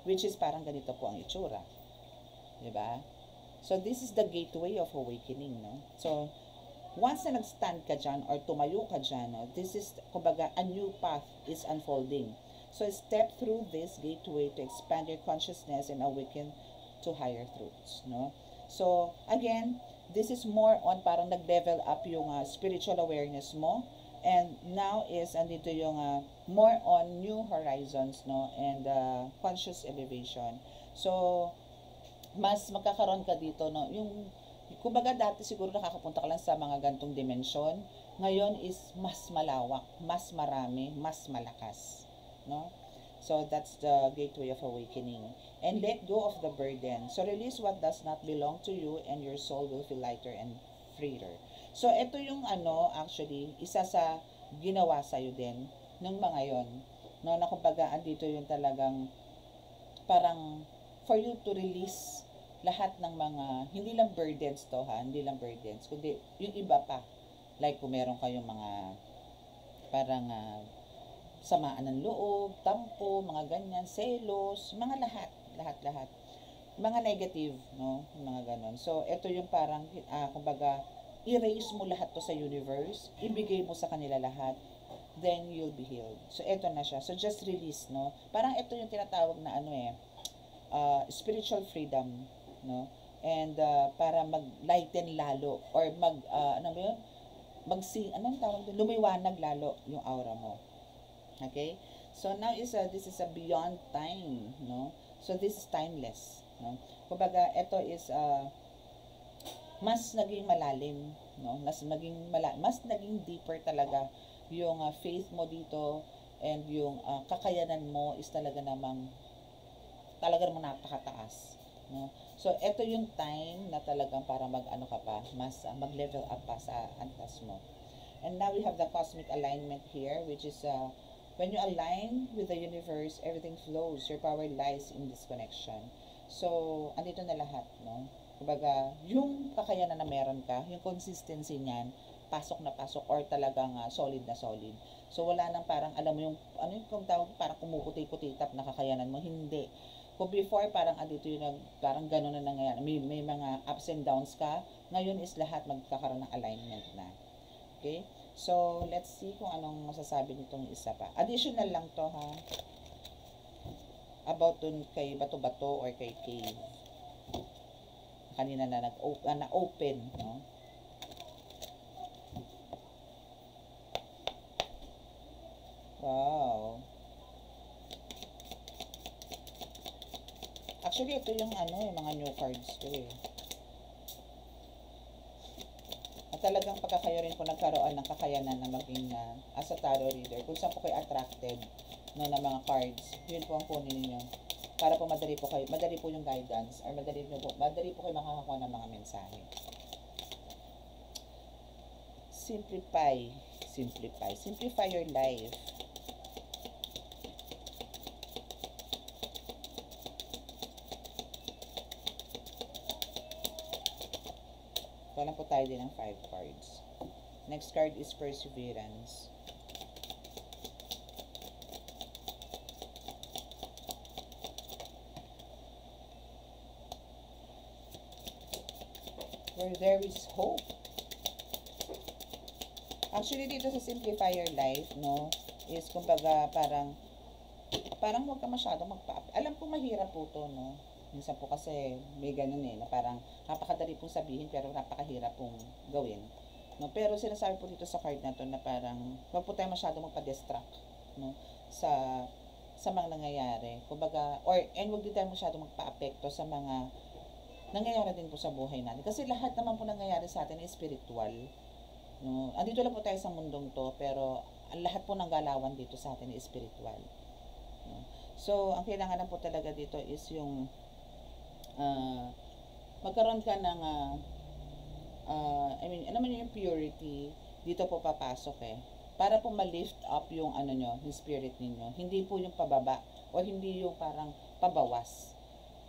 which is parang ganito po ang itsura. Diba? So, this is the gateway of awakening, no? So, once na nag-stand ka dyan or tumayo ka dyan, no, this is, kumbaga, a new path is unfolding. So, step through this gateway to expand your consciousness and awaken to higher truths, no? So, again, this is more on parang nag-level up yung spiritual awareness mo. And now is, andito yung more on new horizons, no? And conscious elevation. So, mas magkakaroon ka dito, no? Yung kumbaga dati siguro nakakapunta ka lang sa mga gantong dimensyon. Ngayon is mas malawak, mas marami, mas malakas. No? So that's the gateway of awakening. And let go of the burden. So release what does not belong to you and your soul will feel lighter and freer. So ito yung actually, isa sa ginawa sa'yo din ng mga yon. No, na kumbaga andito yung talagang parang for you to release lahat ng mga, hindi lang burdens to hindi lang burdens, kundi yung iba pa. Like kung meron kayong mga parang samaan ng loob, tampo, mga ganyan, selos, mga lahat. Mga negative, no? Mga ganon. So, ito yung parang, kumbaga, erase mo lahat to sa universe, ibigay mo sa kanila lahat, then you'll be healed. So, ito na siya. So, just release, no? Parang ito yung tinatawag na spiritual freedom, no? And para mag-lighten lalo or lumiwanag lalo yung aura mo. Okay? So now this is a beyond time, no? So this is timeless, no? Kumbaga ito is mas naging malalim, no? Mas naging deeper talaga yung faith mo dito and yung kakayanan mo is talaga namang napakataas, no? So ito yung time na talagang para mas mag-level up pa sa antas mo. And now we have the cosmic alignment here, which is when you align with the universe, everything flows. Your power lies in this connection. So andito na lahat, no? Kumbaga, yung kakayanan na meron ka, yung consistency niyan, pasok na pasok or talagang solid na solid. So wala nang parang alam mo yung kung tawag parang kumukuti-kutitap na kakayanan mo, hindi. Kung before parang andito yung parang gano'n na nangyayari, may mga ups and downs ka, ngayon is lahat magkakaroon ng alignment na. Okay? So, let's see kung anong masasabi nitong isa pa. Additional lang to about dun kay Bato-Bato or kay Cave. Kanina na na-open, no? Wow. Actually, ito yung yung mga new cards ko At talagang pagka kayo rin po nagkaroon ng kakayanan na maging as a tarot reader, kung saan po kayo attracted ng mga cards, yun po ang kunin niyo. Para po madali po yung guidance or madali po kayo makakakuha ng mga mensahe. Simplify your life. Wala po tayo din ng 5 cards. Next card is perseverance. Where there is hope. Actually, dito sa Simplify Your Life, no, is kumbaga parang huwag ka masyadong alam ko mahirap po to, no. Minsan po kasi may ganun na parang napakadali pong sabihin pero napakahirap pong gawin. No, pero sinasabi po dito sa card na to na parang huwag po tayo masyadong magpa-distract, no, sa mga nangyayari. Kumbaga, and huwag din tayo masyadong magpa-apekto sa mga nangyayari din po sa buhay natin. Kasi lahat naman po nangyayari sa atin is spiritual. No, andito lang po tayo sa mundong to, pero ang lahat po ng galawan dito sa atin is spiritual. No? So, ang kailangan lang po talaga dito is yung magkaroon ka ng alam mo yung purity, dito po papasok para po ma-lift up yung yung spirit ninyo. Hindi po yung pababa o hindi yung parang pabawas.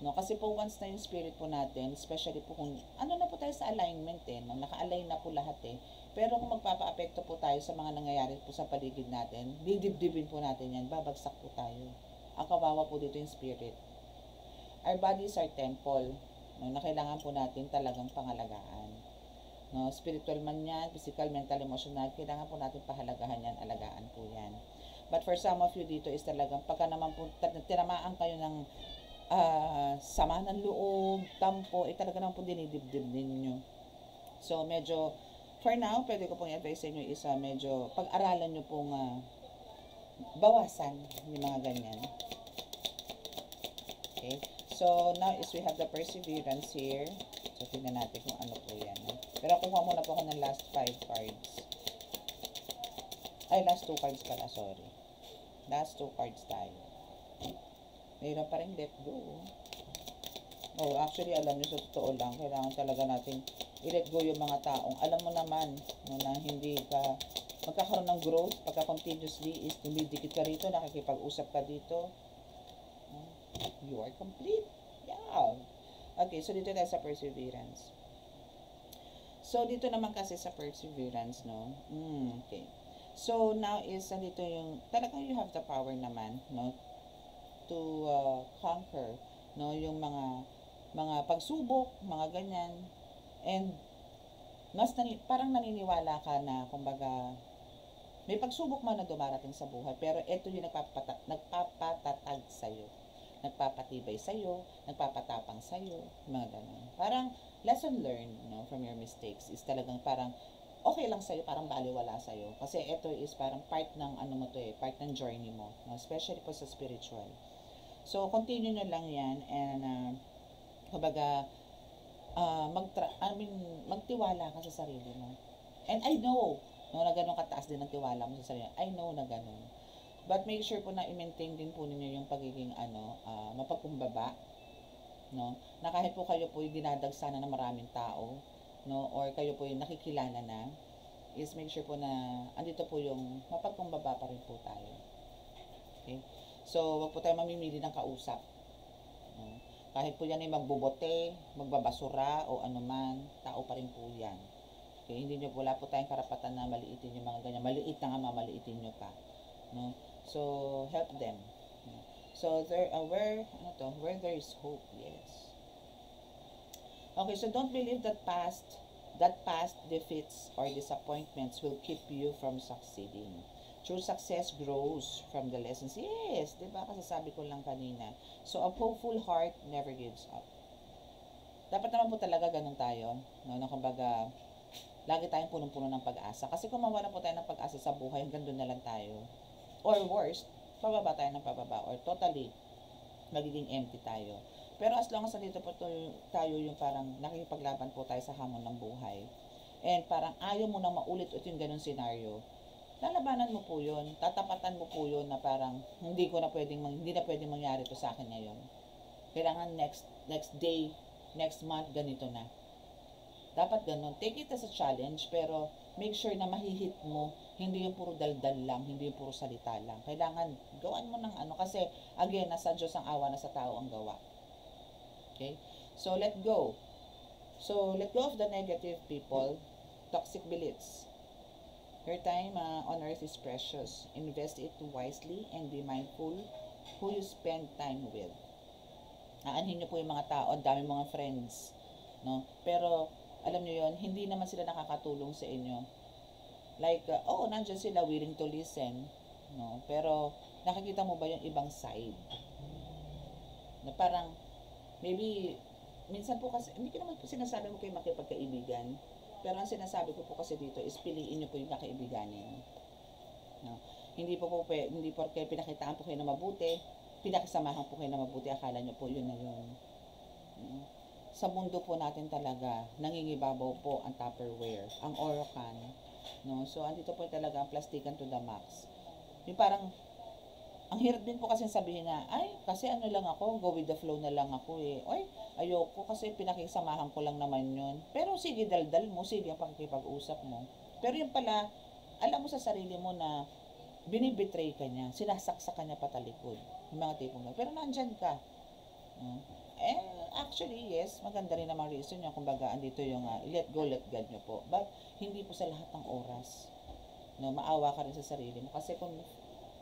No, kasi po once na yung spirit po natin, especially po kung na po tayo sa alignment no, naka-align na po lahat Pero kung magpapa-apekto po tayo sa mga nangyayari po sa paligid natin, didibdibin po natin yan, babagsak po tayo. Ang kawawa po dito yung spirit. Our bodies are temple, no, na kailangan po natin talagang pangalagaan. No, spiritual man yan, physical, mental, emotional, kailangan po natin pahalagahan yan, alagaan po yan. But for some of you dito is talagang pagka naman po tinamaan kayo ng sama ng loob, tampo, talaga naman po dinidibdib ninyo. So, medyo, for now, pwede ko pong i-advise sa inyo is medyo pag-aralan nyo pong bawasan yung mga ganyan. Okay? So, now is we have the perseverance here. So, tingnan natin kung ano po yan. Pero kuha muna po ako ng last 5 cards. Ay, last 2 cards pala, sorry. Last 2 cards tayo. Mayroon pa rin let go. Oh, actually, alam nyo, sa totoo lang, kailangan talaga natin i-let go yung mga taong, alam mo naman, no, na hindi ka magkakaroon ng growth pagka continuously is tumidikit ka rito, nakikipag-usap ka dito. You are complete. Yeah. Okay, so dito tayo sa perseverance. So, dito naman kasi sa perseverance, no? Okay. So, now is, dito yung, talagang you have the power naman, no? To conquer, no? Yung mga pagsubok, mga ganyan. And, parang naniniwala ka na, kumbaga, may pagsubok man na dumarating sa buhay, pero ito yung nagpapatatag sa'yo. Nagpapatibay sa'yo, nagpapatapang sa'yo, mga ganun. Parang lesson learned, no, from your mistakes is talagang parang okay lang sa'yo, parang baliwala sa'yo. Kasi ito is parang part ng part ng journey mo, no, especially po sa spiritual. So, continue nyo lang yan and kumbaga magtiwala ka sa sarili mo. And I know, no, na ganun kataas din ang tiwala mo sa sarili. I know na ganun. But make sure po na i-maintain din po ninyo yung pagiging mapagkumbaba, no? Na kahit po kayo po yung dinadagsanan ng maraming tao, no, or kayo po yung nakikilala na, is make sure po na andito po yung mapagkumbaba pa rin po tayo. Okay? So, wag po tayo mamimili ng kausap. No? Kahit po yan ay magbubote, magbabasura, o anuman, tao pa rin po yan. Okay? Hindi nyo, wala po tayong karapatan na maliitin yung mga ganyan. Maliit na nga, mamaliitin nyo pa. No? So, help them. So, where there is hope, yes. Okay, so don't believe that past defeats or disappointments will keep you from succeeding. True success grows from the lessons. Yes, diba? Kasi sabi ko lang kanina. So, a hopeful heart never gives up. Dapat naman po talaga ganun tayo. No? Na kumbaga, lagi tayong punong-puno ng pag-asa. Kasi kung mawala po tayo ng pag-asa sa buhay, hanggang doon na lang tayo. Or worst, pababa tayo ng pababa. Or totally, magiging empty tayo. Pero as long as nandito po tayo yung parang nakikipaglaban po tayo sa hamon ng buhay. And parang ayaw mo nang maulit-ulit yung ganun scenario. Lalabanan mo po yun. Tatapatan mo po yun na parang hindi na pwedeng mangyari to sa akin ngayon. Kailangan next day, next month, ganito na. Dapat ganun. Take it as a challenge, pero make sure na mahihit mo. Hindi yung puro daldal lang, hindi yung puro salita lang. Kailangan, gawan mo ng kasi, again, nasa Diyos ang awa, nasa tao ang gawa. Okay? So, let go. So, let go of the negative people, toxic beliefs. Your time on earth is precious. Invest it wisely and be mindful who you spend time with. Aanhin nyo po yung mga tao, ang dami mga friends, no? Pero, alam nyo yon, hindi naman sila nakakatulong sa inyo. Like, nandyan sila willing to listen, no? Pero, nakikita mo ba yung ibang side? Na parang, maybe, minsan po kasi, hindi ko naman po sinasabi mo kayo makipagkaibigan, pero ang sinasabi ko po kasi dito is piliin nyo po yung kakaibiganin. No? Hindi porke pinakitaan po kayo na mabuti, pinakisamahan po kayo na mabuti, akala nyo po yun na yun. No? Sa mundo po natin talaga, nangingibabaw po ang Tupperware, ang Orocan. No? So, andito po talaga ang plastikan to the max. Yung parang, ang hirap din po kasi sabihin na, ay, kasi ano lang ako, go with the flow na lang ako eh. Ay, ayoko kasi pinakisamahan ko lang naman yun. Pero sige, daldal mo, sige ang pakikipag-usap mo. Pero yung pala, alam mo sa sarili mo na binibetray ka niya, sinasaksak ka niya patalikod. Yung mga tipong na. Pero nandyan ka. Actually, yes, maganda rin namang reason yun. Kumbaga, andito yung let go, let God nyo po. But, hindi po sa lahat ng oras. No, maawa ka rin sa sarili mo. Kasi kung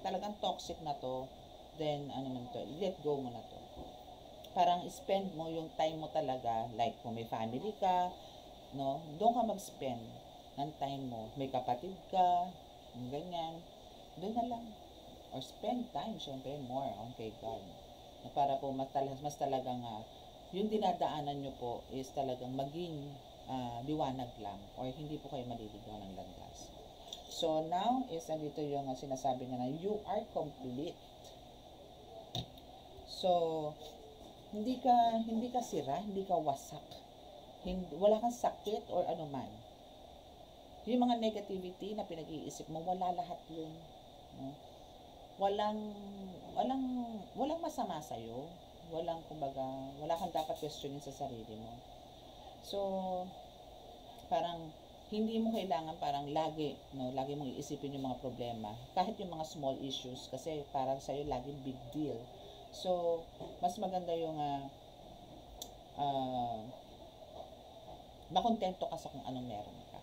talagang toxic na to, then let go mo na to. Parang spend mo yung time mo talaga, like kung may family ka, no, doon ka mag-spend ng time mo. May kapatid ka, ganyan, doon na lang. Or spend time, syempre, more on kay God. Na para po mas talagang yung dinadaanan nyo po is talagang maging liwanag lang or hindi po kayo maliligaw ng landas. So, now is andito yung sinasabi niya na you are complete. So, hindi ka sira, hindi ka wasak. Wala kang sakit or anuman. Yung mga negativity na pinag-iisip mo, wala lahat yun. No? Walang masama sa'yo. Wala kang dapat questionin sa sarili mo. So, parang, hindi mo kailangan parang lagi mong iisipin yung mga problema. Kahit yung mga small issues, kasi parang sa'yo laging big deal. So, mas maganda yung makontento ka sa kung anong meron ka.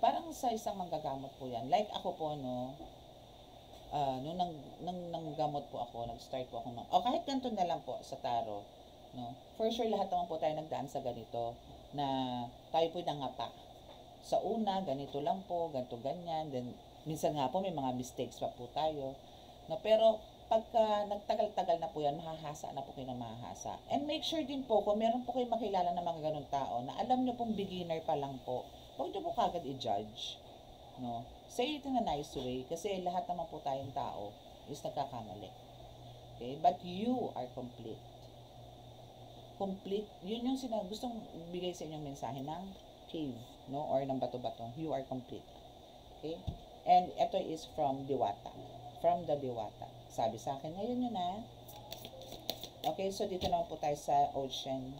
Parang sa isang manggagamot po yan. Like ako po, no, nung nanggamot po ako, nag-start po ako kahit ganito na lang po sa tarot, no, for sure lahat naman po tayo nagdaan sa ganito, na tayo po nangapa. Sa una, ganito lang po, ganito ganyan, then minsan nga po may mga mistakes pa po tayo. No, pero pagka nagtagal-tagal na po yan, mahahasa na po kayo ng mahahasa. And make sure din po, kung meron po kayo makilala ng mga ganun tao, na alam nyo pong beginner pa lang po, huwag nyo po kagad i-judge. No? Say it in a nice way, kasi lahat naman po tayong tao is nagkakamali. Okay? But you are complete. Complete, yun yung gustong bigay sa inyong mensahe ng cave, no, or ng bato-bato. You are complete. Okay? And ito is from Diwata. From the Diwata. Sabi sa akin, ngayon yun na. Okay, so dito naman po tayo sa ocean.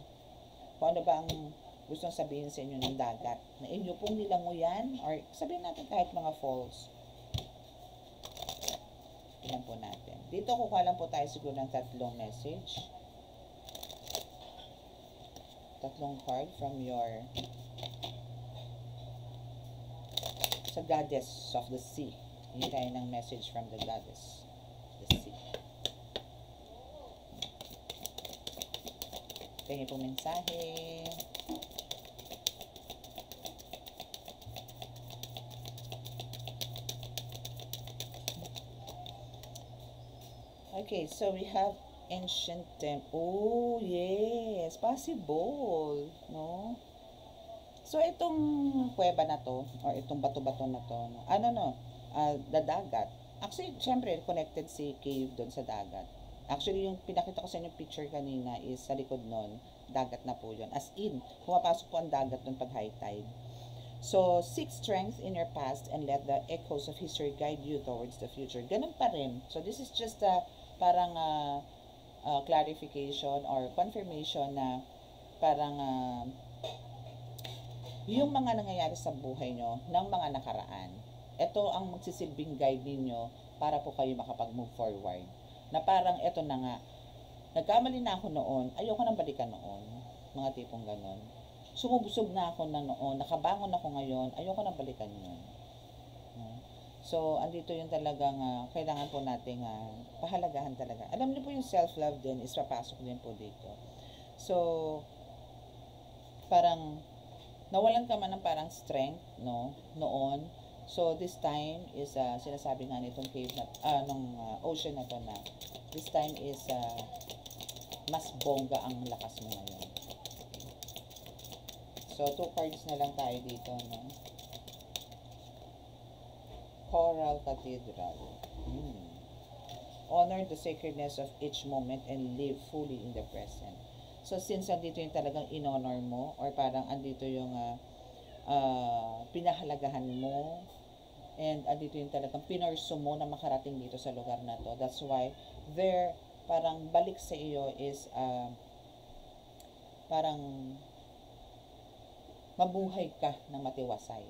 Kung ano ba ang gustong sabihin sa inyo ng dagat? Na inyo pong nilanguyan, or sabihin natin kahit mga falls. Tingnan po natin. Dito kukuha lang po tayo siguro ng 3 message. 3 card from your sa Goddess of the Sea. Hindi tayo ng message from the Goddess of the Sea. Ito po mensahe. Okay, so we have ancient temple. Oh, yes. Possible. No? So, itong kuweba na to, or itong bato-bato na to, no? Dagat. Actually, syempre, connected si cave doon sa dagat. Actually, yung pinakita ko sa inyo picture kanina is sa likod nun, dagat na po yun. As in, pumapasok po ang dagat doon pag high tide. So, seek strength in your past and let the echoes of history guide you towards the future. Ganun pa rin. So, this is just parang clarification or confirmation na parang yung mga nangyayari sa buhay nyo ng mga nakaraan, ito ang magsisilbing guide ninyo para po kayo makapag-move forward. Na parang ito na nga, nagkamali na ako noon, ayoko nang balikan noon. Mga tipong ganon. Sumubusog na ako na noon, nakabangon ako ngayon, ayoko na balikan yun. No? So, andito yung talagang kailangan po nating pahalagahan talaga. Alam niyo po yung self-love din is papasok din po dito. So, parang nawalan ka man ng parang strength, no, noon. So, this time is, sinasabi nga nitong cave na, ocean na to na, this time is, mas bongga ang lakas mo ngayon. So, 2 cards na lang tayo dito, no. Coral Cathedral. Honor the sacredness of each moment and live fully in the present. So, since andito yung talagang in-honor mo, or parang andito yung pinahalagahan mo, and andito yung talagang pinurso mo na makarating dito sa lugar na to. That's why, parang balik sa iyo is, parang mabuhay ka ng matiwasay.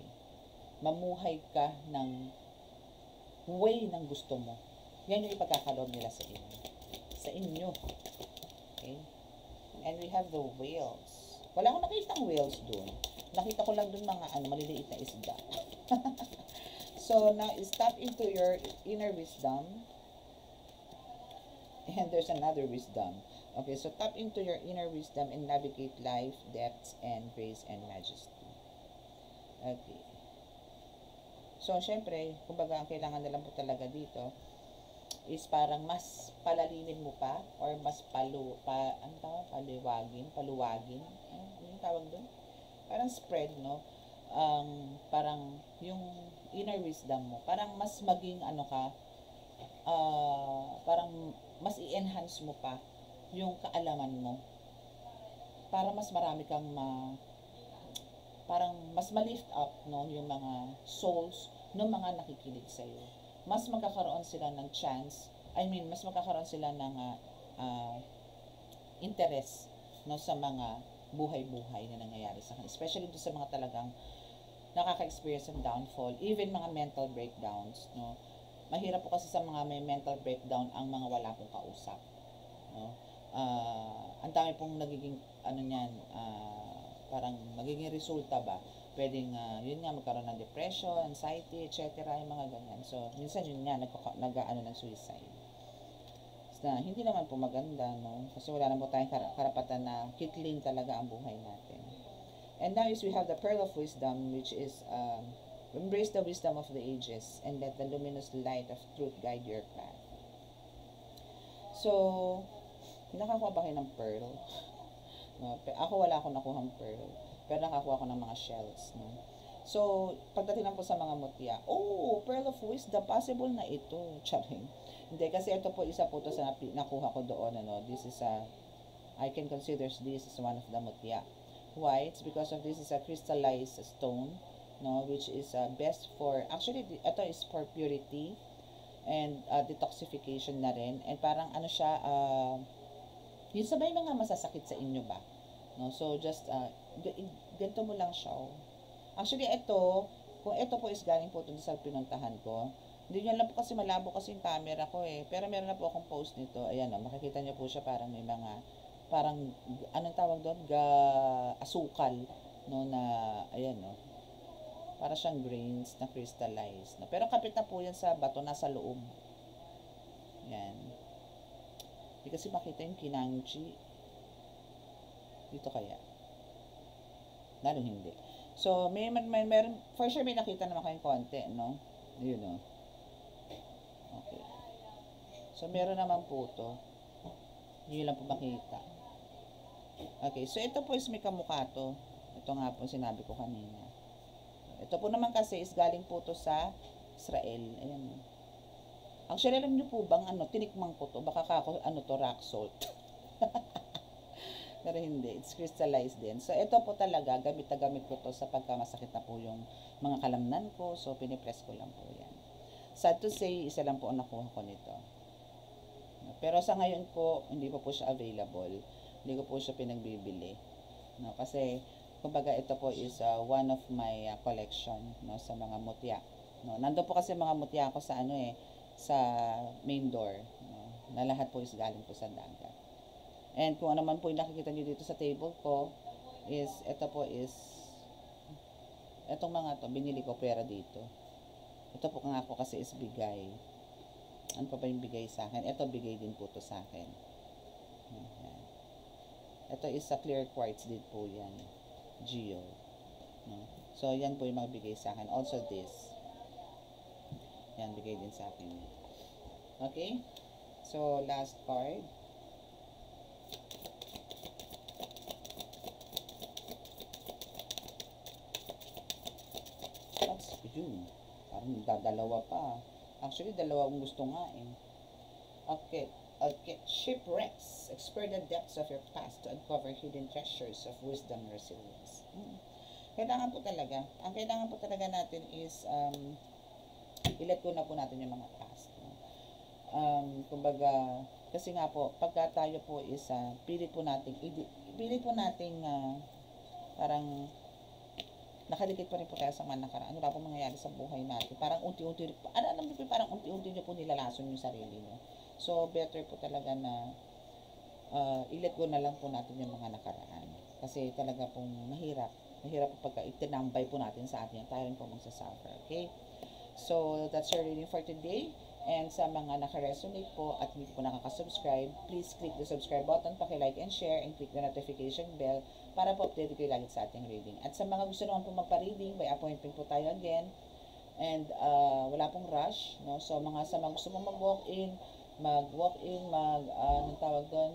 Mamuhay ka ng way ng gusto mo. Yan yung ipagkakaloob nila sa inyo. Sa inyo. Okay? And we have the whales. Wala akong nakita ang whales dun. Nakita ko lang dun mga maliliit na isda. So, now is tap into your inner wisdom. And there's another wisdom. Okay, so tap into your inner wisdom and navigate life, depths, and grace and majesty. Okay. So, syempre, kumbaga, ang kailangan na lang po talaga dito is parang mas palalimin mo pa or mas paluwagin. Ano yung tawag doon? Parang spread, no? Parang yung inner wisdom mo, parang mas maging parang mas i-enhance mo pa yung kaalaman mo para mas marami kang parang mas ma-lift up, no, yung mga souls ng mga nakikinig sa iyo. Mas magkakaroon sila ng chance, mas magkakaroon sila ng interest, no, sa mga buhay-buhay na nangyayari sa kanila. Especially doon sa mga talagang nakaka-experience ng downfall, even mga mental breakdowns, no. Mahirap po kasi sa mga may mental breakdown ang mga wala pong kausap, no. Ang dami pong nagiging parang magiging resulta ba, pwedeng yun nga magkaroon ng depression, anxiety, etc. yung mga ganyan. So minsan yun nga ng suicide. So, hindi naman po maganda, no, kasi wala naman po tayong karapatan na kitling talaga ang buhay natin. And now is we have the pearl of wisdom, which is embrace the wisdom of the ages and let the luminous light of truth guide your path. So, nakakuha ba kayo ng pearl? No, ako wala akong nakuhang pearl, pero nakakuha ko ng mga shells, no. So, pagdating po sa mga mutya, pearl of wisdom, possible na ito, charing. Hindi, kasi ito po, isa po to sa nakuha ko doon, this is I can consider this as one of the mutya. Why? It's because of this is a crystallized stone, no, which is best for, actually, ito is for purity and detoxification na rin, and parang siya, yung sabay mga masasakit sa inyo ba, no? So just ganito mo lang siya. Actually kung ito po is galing po dun sa pinuntahan ko, hindi nyo lang po kasi malabo kasi yung camera ko pero meron na po akong post nito. Ayan, makikita nyo po siya, parang may mga parang anong tawag doon, asukal, no, na ayan, no, para siyang grains na crystallized, no? Pero kapit na po yan sa bato, nasa loob. Yan. Hindi kasi makita yung kinangchi. Dito kaya? Lalo hindi. So, meron, for sure may nakita naman kayong konti, no? Yun, no? Okay. So, meron naman po to. Yun lang po makita. Okay, so ito po is may kamukha to. Ito nga po sinabi ko kanina. Ito po naman kasi is galing po to sa Israel. Ayan. Actually, alam niyo po bang tinikman ko to, baka ako to, rock salt. Pero hindi, it's crystallized din. So ito po talaga, gamit ko to sa pagkamasakit na po yung mga kalamnan ko. So pinipress ko lang po yan. Sad to say, isa lang po ang nakuha ko nito. Pero sa ngayon po, hindi po siya available. Hindi ko po siya pinagbibili. No, kasi kumbaga ito po is one of my collection, no, sa mga mutya. No, nandoon po kasi mga mutya ko sa main door, no, na lahat po is galing po sa dagat. And kung ano man po yung nakikita nyo dito sa table ko, is, ito po is, etong mga to, binili ko pera dito. Ito po nga ako kasi is bigay. Ano pa ba yung bigay sa akin? Ito, bigay din po to sa akin. Ayan. Ito is sa clear quartz din po yan. Geo. No? So, yan po yung mga bigay sa akin. Also this. Yan, bigay din sa akin. Okay? So, last card. What's yun? Parang dadalawa pa. Actually, dalawa ang gusto nga eh. Okay. Okay. Shipwrecks. Explore the depths of your past to uncover hidden treasures of wisdom and resilience. Kailangan po talaga. Ang kailangan po talaga natin is i-let go na po natin yung mga past. Kumbaga, kasi nga po, pagka tayo po is pilit po natin parang nakadikit pa rin po tayo sa mga nakaraan. Ano ba po mangyayari sa buhay natin? Parang unti-unti, alam mo po, parang unti-unti nyo po nilalason yung sarili nyo. So, better po talaga na i-let go na lang po natin yung mga nakaraan. Kasi talaga pong mahirap po pagka itinambay po natin sa atin. Tayo rin po magsasuffer. Okay? So, that's your reading for today. And sa mga naka-resonate po at hindi po nakaka-subscribe, please click the subscribe button, paki-like and share, and click the notification bell para po update kayo lagi sa ating reading. At sa mga gusto naman po magpa-reading, by appointment po tayo again. And wala pong rush, no? So, sa mga gusto mong mag-walk-in, anong tawag doon?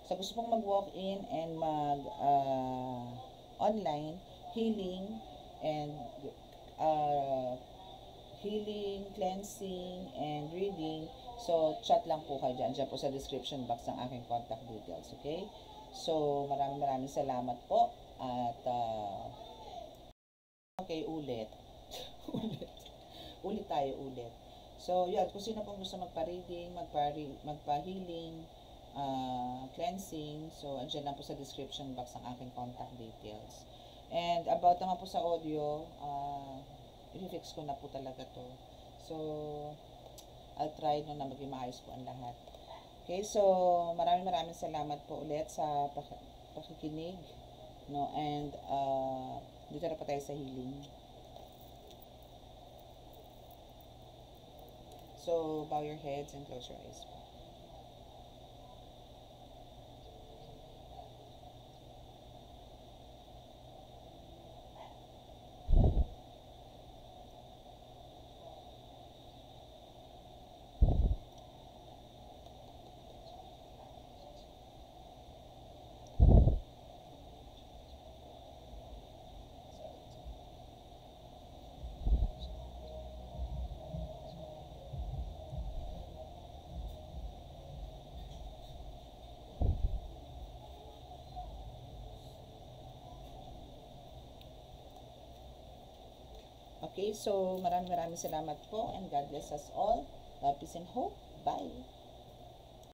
Sa gusto mong mag-walk-in and online, healing, and healing, cleansing, and reading. So, chat lang po kayo dyan. Dyan po sa description box ng aking contact details. Okay? So, maraming salamat po. At, okay, ulit. ulit tayo. So, yun. Kung sino pong gusto magpa-reading, magpa-healing, cleansing, so, andyan lang po sa description box ng aking contact details. And, about naman po sa audio, i-fix ko na po talaga to. So, I'll try na maging maayos po ang lahat. Okay, so, maraming salamat po ulit sa pakikinig. No? And, dito na pa tayo sa healing. So, bow your heads and close your eyes. Okay, so maraming salamat po and God bless us all. Love, peace, and hope. Bye!